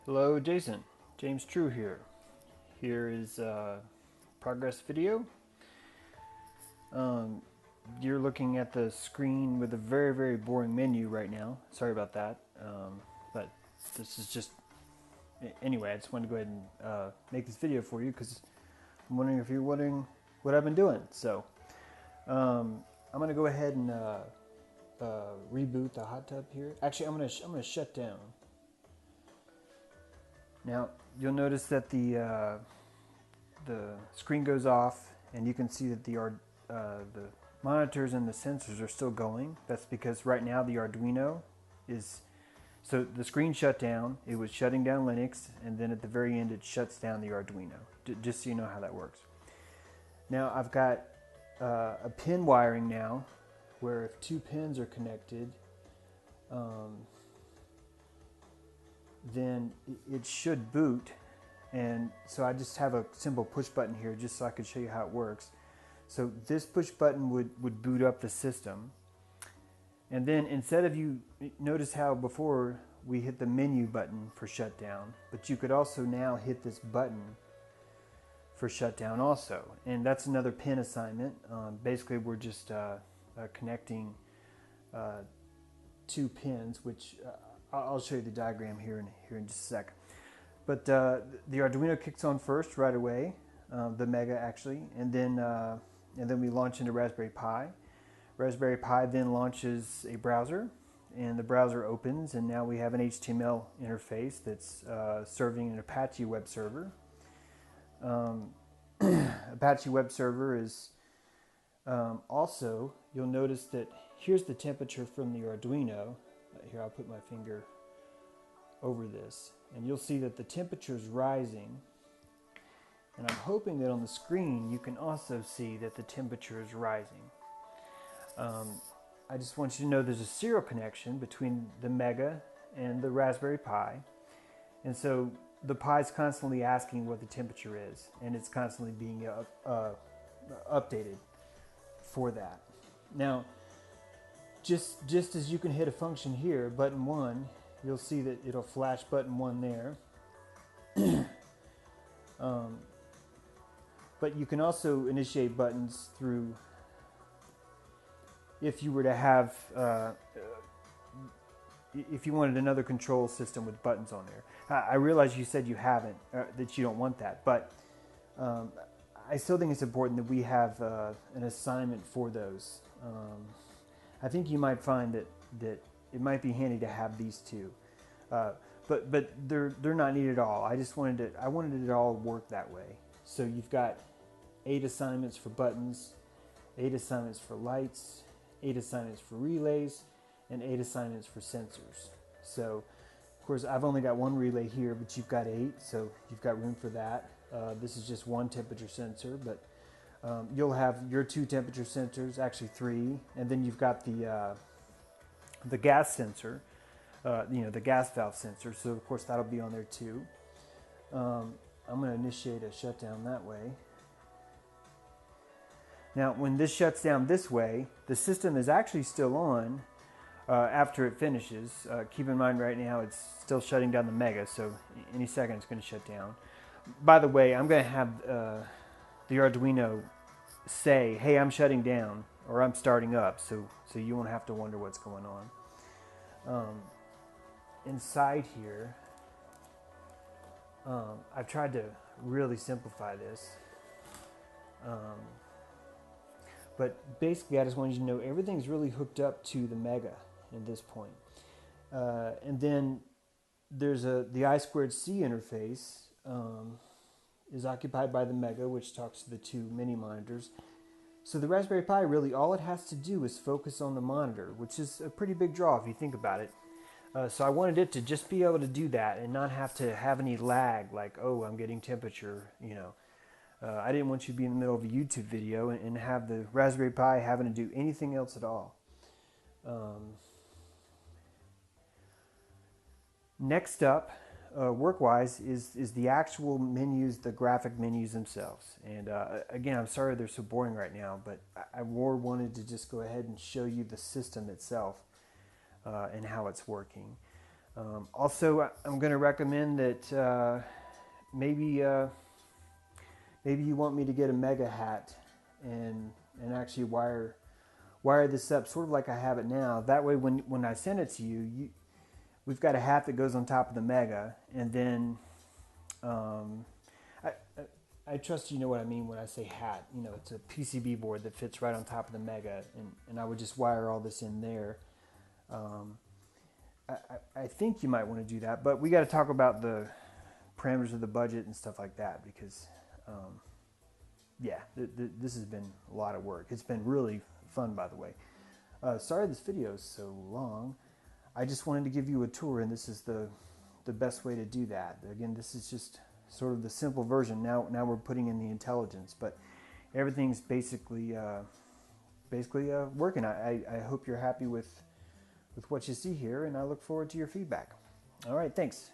Hello, Jason. James True here. Here is a progress video. Um, you're looking at the screen with a very, very boring menu right now. Sorry about that. But this is just, anyway, I just wanted to go ahead and make this video for you because I'm wondering if you're wondering what I've been doing. So I'm going to go ahead and reboot the hot tub here. Actually, I'm gonna shut down. Now you'll notice that the screen goes off, and you can see that the monitors and the sensors are still going. That's because right now the Arduino is, so the screen shut down. It was shutting down Linux, and then at the very end it shuts down the Arduino. Just so you know how that works. Now I've got a pin wiring now, where if two pins are connected, then it should boot. And so I just have a simple push button here just so I could show you how it works. So this push button would boot up the system. And then instead of, you notice how before we hit the menu button for shutdown, but you could also now hit this button for shutdown also. And that's another pin assignment. Basically we're just connecting two pins, which I'll show you the diagram here in just a sec. But the Arduino kicks on first right away, the Mega actually, and then we launch into Raspberry Pi. Raspberry Pi then launches a browser, and the browser opens, and now we have an HTML interface that's serving an Apache web server. Apache web server is also, you'll notice that here's the temperature from the Arduino. Here, I'll put my finger over this, and you'll see that the temperature is rising. And I'm hoping that on the screen you can also see that the temperature is rising. I just want you to know there's a serial connection between the Mega and the Raspberry Pi. And so the Pi is constantly asking what the temperature is, and it's constantly being updated for that. Now, just as you can hit a function here, button 1, you'll see that it'll flash button 1 there. But you can also initiate buttons through, if you were to have, if you wanted another control system with buttons on there. I realize you said you haven't, that you don't want that, but I still think it's important that we have an assignment for those. I think you might find that it might be handy to have these two, but they're not needed at all. I wanted it to all work that way. So you've got 8 assignments for buttons, 8 assignments for lights, 8 assignments for relays, and 8 assignments for sensors. So of course I've only got one relay here, but you've got 8, so you've got room for that. This is just one temperature sensor, but you'll have your 2 temperature sensors, actually 3, and then you've got the gas sensor, the gas valve sensor. So of course that'll be on there too. I'm going to initiate a shutdown that way. Now, when this shuts down this way, the system is actually still on after it finishes. Keep in mind right now it's still shutting down the Mega, so any second it's going to shut down. By the way, I'm going to have the Arduino say, hey, I'm shutting down, or I'm starting up, so you won't have to wonder what's going on. Inside here, I've tried to really simplify this. But basically, I just wanted you to know everything's really hooked up to the Mega at this point. And then there's the I2C interface is occupied by the Mega, which talks to the 2 mini monitors. So the Raspberry Pi, really all it has to do is focus on the monitor, which is a pretty big draw if you think about it. So I wanted it to just be able to do that and not have to have any lag, like, oh, I'm getting temperature, you know. I didn't want you to be in the middle of a YouTube video and have the Raspberry Pi having to do anything else at all. Next up, work-wise, is the actual menus, the graphic menus themselves. And again, I'm sorry they're so boring right now, but I more wanted to just go ahead and show you the system itself and how it's working. Also, I'm going to recommend that maybe maybe you want me to get a Mega hat and actually wire this up sort of like I have it now. That way, when I send it to you, we've got a hat that goes on top of the Mega, and then I, I trust you know what I mean when I say hat. You know, it's a PCB board that fits right on top of the Mega, and I would just wire all this in there. I think you might want to do that, but we got to talk about the parameters of the budget and stuff like that because, yeah, this has been a lot of work. It's been really fun, by the way. Sorry this video is so long. I just wanted to give you a tour, and this is the best way to do that. Again, this is just sort of the simple version. Now we're putting in the intelligence, but everything's basically working. I hope you're happy with what you see here, and I look forward to your feedback. All right, thanks.